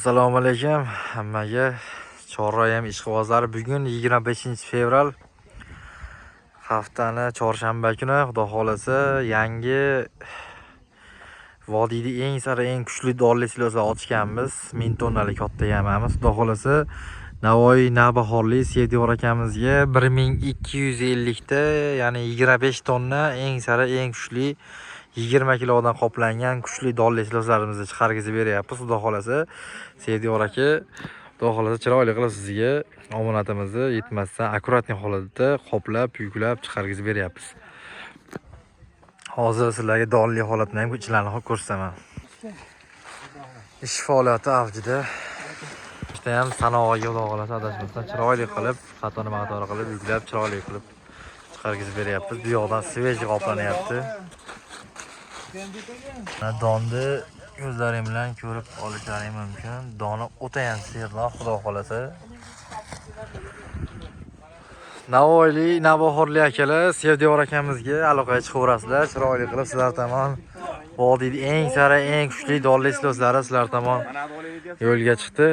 Assalomu alaykum hammaga. Chorrayam ishqibozlari. Bugun 25-fevral haftani chorshanba kuni, xudo xolasa, yangi vodiyda eng sara eng kuchli donli silozlar ochganmiz. 1000 tonnalik katta yamamiz. Xudo xolasa, Navoiy Navbahorli Sevdiyor akamizga 1250 ta, ya'ni 25 tonna eng sara eng kuchli 20 kilodan qoplangan kuchli donli silozlarimizni chiqargizib beryapmiz. Xudo xolasa, Sevdiyor aka, xudo xolasa chiroyli qilib sizga omonatimizni yetmasdan akkuratniy holatda qoplab, yuklab chiqargizib beryapmiz. Hozir sizlarga donli holatni ham ichlarni ko'rsataman. Ish faoliyati avjida. Ishda ham sanoatga xudo xolasa adashmasdan chiroyli qilib, xatoni qilib, yuklab, chiroyli qilib chiqargizib beryapmiz. Bu yoqdan svej qoplanyapti. Donni ko'zlaring bilan ko'rib olishlaring mumkin. Doni o'ta ham serloq, xudo xolasa. Navoiyli, Navbahorli akalar, Sevdiyor akamizga aloqaga chiqaverasizlar. Chiroyli qilib sizlar tomon vodiyda eng sara eng kuchli donli silozlari sizlar tomon yo'lga chiqdi.